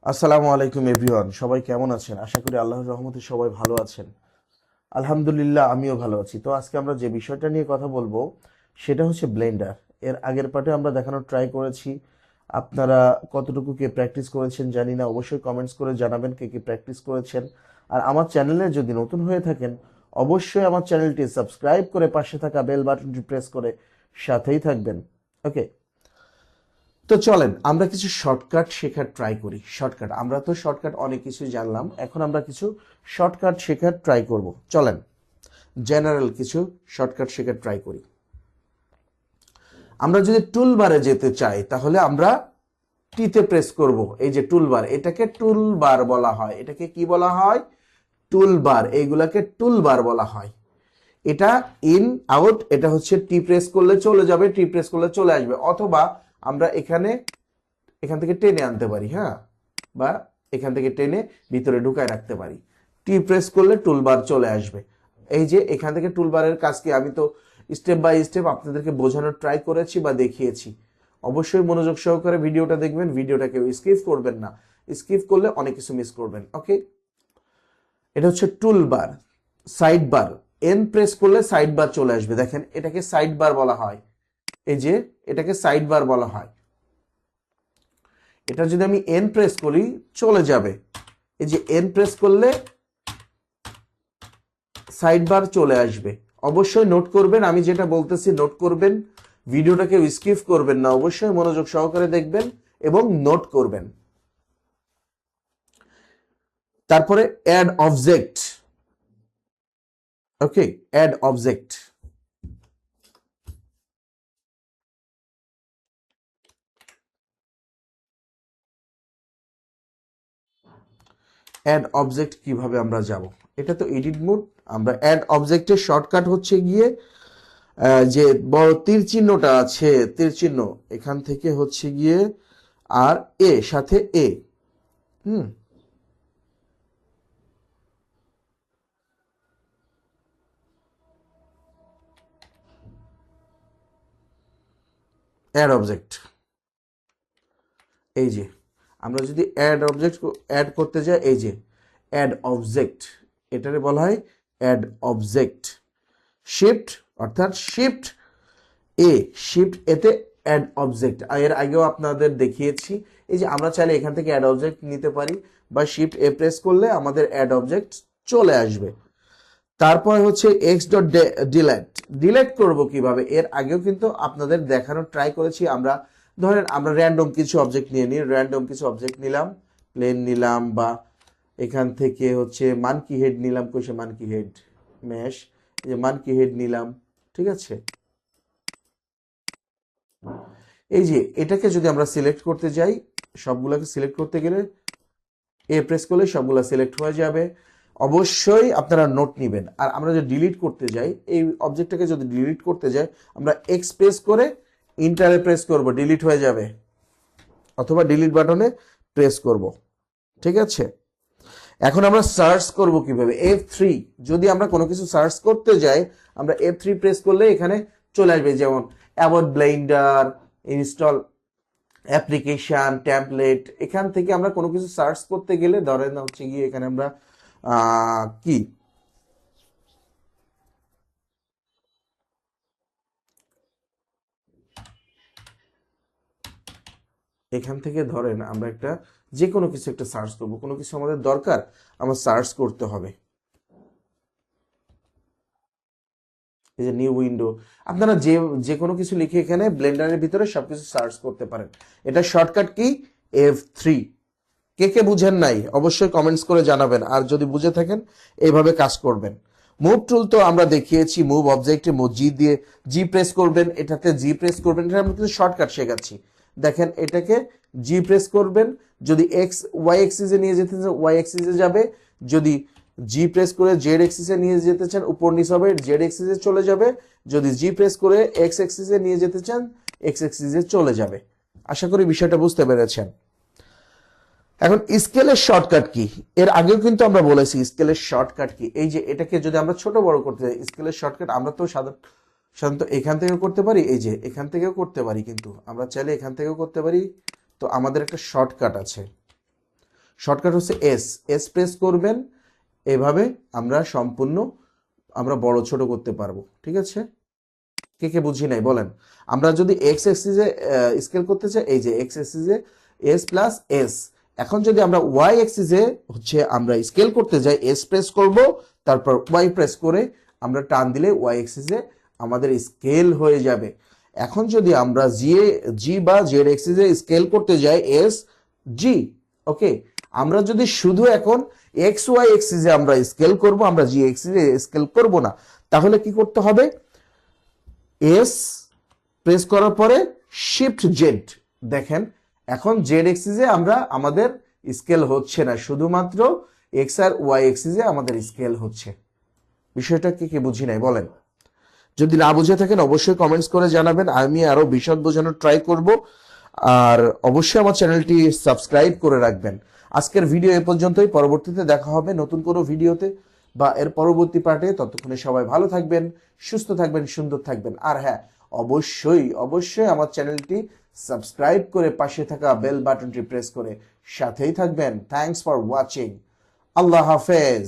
আসসালামু আলাইকুম এভরিওয়ান, সবাই কেমন আছেন? আশা করি আল্লাহর রহমতে সবাই ভালো আছেন। আলহামদুলিল্লাহ, আমিও ভালো আছি। তো আজকে আমরা যে বিষয়টা নিয়ে কথা বলবো সেটা হচ্ছে ব্লেন্ডার। এর আগের পার্টে আমরা দেখানোর ট্রাই করেছি। আপনারা কতটুকু কে প্র্যাকটিস করেছেন জানি না, অবশ্যই কমেন্টস করে জানাবেন কে কে প্র্যাকটিস করেছেন। আর আমার চ্যানেলে যদি নতুন হয়ে থাকেন, অবশ্যই আমার চ্যানেলটি সাবস্ক্রাইব করে পাশে থাকা বেল বাটনটি প্রেস করে সাথেই থাকবেন। ওকে, তো চলেন আমরা কিছু শর্টকাট শেখার ট্রাই করি। শর্টকাট, আমরা তো শর্টকাট অনেক কিছু জানলাম, এখন আমরা কিছু শর্টকাট শেখার ট্রাই করব। চলেন জেনারেল কিছু শর্টকাট শেখার ট্রাই করি। আমরা যদি টুলবারে যেতে চাই তাহলে আমরা টিতে প্রেস করব। এই যে টুলবার, এটাকে টুলবার বলা হয়। এটাকে কি বলা হয়? টুলবার। এইগুলাকে টুলবার বলা হয়। এটা ইন আউট, এটা হচ্ছে টি প্রেস করলে চলে যাবে, টি প্রেস করলে চলে আসবে, অথবা আমরা এখান থেকে টেনে আনতে পারি, হ্যাঁ, বা এখান থেকে টেনে ভিতরে ঢুকায় রাখতে পারি। টি প্রেস করলে টুলবার চলে আসবে। এই যে এখান থেকে টুলবারের কাজ কি, আমি তো স্টেপ বাই স্টেপ আপনাদেরকে বোঝানোর ট্রাই করেছি বা দেখিয়েছি। অবশ্যই মনোযোগ সহকারে ভিডিওটা দেখবেন, ভিডিওটা কেউ স্কিপ করবেন না। স্কিপ করলে অনেক কিছু মিস করবেন। ওকে, এটা হচ্ছে toolbar. Side bar, N press করলে সাইড বার চলে আসবে। দেখেন, এটাকে সাইড বার বলা হয়। এই যে এটাকে সাইড বার বলা হয়। এটা যদি আমি এন প্রেস করি চলে যাবে। এই যে এন প্রেস করলে সাইড বার চলে আসবে। অবশ্যই নোট করবেন, আমি যেটা বলতেছি নোট করবেন। ভিডিওটাকে স্কিপ করবেন না, অবশ্যই মনোযোগ সহকারে দেখবেন এবং নোট করবেন। তারপরে অ্যাড অবজেক্ট। ওকে, অ্যাড অবজেক্ট। অ্যাড অবজেক্ট কিভাবে আমরা যাব? এটা তো এডিট মোড। আমরা অ্যাড অবজেক্টের শর্টকাট হচ্ছে গিয়ে যে বড় তীর চিহ্নটা আছে, তীর চিহ্ন, এখান থেকে হচ্ছে গিয়ে আর এ সাথে এ, হুম, অ্যাড অবজেক্ট। এই যে আমরা যদি অ্যাড অবজেক্ট অ্যাড করতে যাই, এই যে অ্যাড অবজেক্ট, এটারে বলা হয় অ্যাড অবজেক্ট। শিফট, অর্থাৎ শিফট এ, শিফট এতে অ্যাড অবজেক্ট। এর আগেও আপনাদের দেখিয়েছি। এই যে আমরা চাইলে এখান থেকে অ্যাড অবজেক্ট নিতে পারি, বা শিফট এ প্রেস করলে আমাদের অ্যাড অবজেক্ট চলে আসবে। তারপর হচ্ছে এক্স ডট ডিলেট। ডিলেট করবো কিভাবে? এর আগেও কিন্তু আপনাদের দেখানোর ট্রাই করেছি। আমরা ধরেন আমরা র্যান্ডম কিছু অবজেক্ট নিয়ে নিই, র্যান্ডম কিছু অবজেক্ট নিলাম, প্লেন নিলাম, বা এখান থেকে হচ্ছে মানকি হেড নিলাম, কইসে মানকি হেড ম্যাশ, এই যে মানকি হেড নিলাম, ঠিক আছে। এই যে এটাকে যদি আমরা সিলেক্ট করতে যাই, সবগুলোকে সিলেক্ট করতে গেলে এ প্রেস করলে সবগুলো সিলেক্ট হয়ে যাবে। অবশ্যই আপনারা নোট নেবেন। আর আমরা যদি ডিলিট করতে যাই, এই অবজেক্টটাকে যদি ডিলিট করতে যাই, আমরা এক্স প্রেস করে ইন্টারে প্রেস করব, ডিলিট হয়ে যাবে, অথবা ডিলিট বাটনে প্রেস করব, ঠিক আছে। এখন আমরা সার্চ করব কিভাবে? F3। যদি আমরা কোনো কিছু সার্চ করতে যাই, আমরা F3 প্রেস করলে এখানে চলে আসবে, যেমন about Blender, install application, template. এখান থেকে আমরা কোনো কিছু সার্চ করতে গেলে ধরেন হচ্ছে গিয়ে এখানে আমরা কি এখান থেকে ধরেন আমরা একটা যে কোনো কিছু একটা সার্চ করব, কোনো কিছু আমাদের দরকার, আমার সার্চ করতে হবে। এই যে নিউ উইন্ডো, আপনারা যে যে কোনো কিছু লিখে এখানে ব্লেন্ডারের ভিতরে সবকিছু সার্চ করতে পারেন। এটা শর্টকাট কি? F3। কে কে বুঝেন নাই অবশ্যই কমেন্টস করে জানাবেন, আর যদি বুঝে থাকেন এইভাবে কাজ করবেন। মুভ টুল তো আমরা দেখিয়েছি, মুভ অবজেক্টে জি দিয়ে জি প্রেস করবেন, এটাতে জি প্রেস করবেন, এটা আমরা কিন্তু শর্টকাট শেখাচ্ছি। দেখেন, এটাকে জি প্রেস করবেন, যদি এক্স ওয়াই এক্সিসে নিয়ে যেতে চান ওয়াই এক্সিসে যাবে, যদি জি প্রেস করে জেড এক্সিসে নিয়ে যেতে চান উপর নিচ হবে, জেড এক্সিসে চলে যাবে, যদি জি প্রেস করে এক্স এক্সিসে নিয়ে যেতে চান এক্স এক্সিসে চলে যাবে। আশা করি বিষয়টা বুঝতে পেরেছেন। এখন স্কেলের শর্টকাট কি? এর আগেও কিন্তু আমরা বলেছি স্কেলের শর্টকাট কি। এই যে এটাকে যদি আমরা ছোট বড় করতে চাই, স্কেলের শর্টকাট আমরা তো সাধারণত এখান থেকেও করতে পারি, এই যে এখান থেকেও করতে পারি, কিন্তু আমরা চাইলে এখান থেকেও করতে পারি। তো আমাদের একটা শর্টকাট আছে, শর্টকাট হচ্ছে এস, এস প্রেস করবেন, এভাবে আমরা বড় ছোট করতে পারবো। ঠিক আছে, কে কে বুঝি নাই বলেন। আমরা যদি এক্স এক্সিসে স্কেল করতে চাই, এই যে এক্স এক্সিসে এস প্লাস এস। এখন যদি আমরা ওয়াই এক্সিসে আমরা স্কেল করতে যাই, এস প্রেস করব, তারপর ওয়াই প্রেস করে আমরা টান দিলে ওয়াই এক্সিসে আমাদের স্কেল হয়ে যাবে। এখন যদি আমরা জি বা জেড এক্সিসে স্কেল করতে যাই, এস জি, ওকে। আমরা যদি শুধু এখন এক্স ওয়াই এক্সিসে আমরা স্কেল করব, আমরা জি এক্সিসে স্কেল করব না, তাহলে কি করতে হবে? এস প্রেস করার পরে শিফট জেড। দেখেন এখন জেড এক্সিসে আমাদের স্কেল হচ্ছে না, শুধুমাত্র এক্স আর ওয়াই এক্সিসে আমাদের স্কেল হচ্ছে। বিষয়টা কি বুঝি নাই বলেন। যদি না বুঝে থাকেন অবশ্যই কমেন্টস করে জানাবেন, আমি আরো বিশদ বোঝানোর ট্রাই করব। আর অবশ্যই আমার চ্যানেলটি সাবস্ক্রাইব করে রাখবেন। আজকের ভিডিও এ পর্যন্তই, পরবর্তীতে দেখা হবে নতুন কোনো ভিডিওতে বা এর পরবর্তী পার্টে। ততক্ষণে সবাই ভালো থাকবেন, সুস্থ থাকবেন, সুন্দর থাকবেন। আর হ্যাঁ, অবশ্যই আমার চ্যানেলটি সাবস্ক্রাইব করে পাশে থাকা বেল বাটনটি প্রেস করে সাথেই থাকবেন। Thanks for watching. আল্লাহ হাফেজ।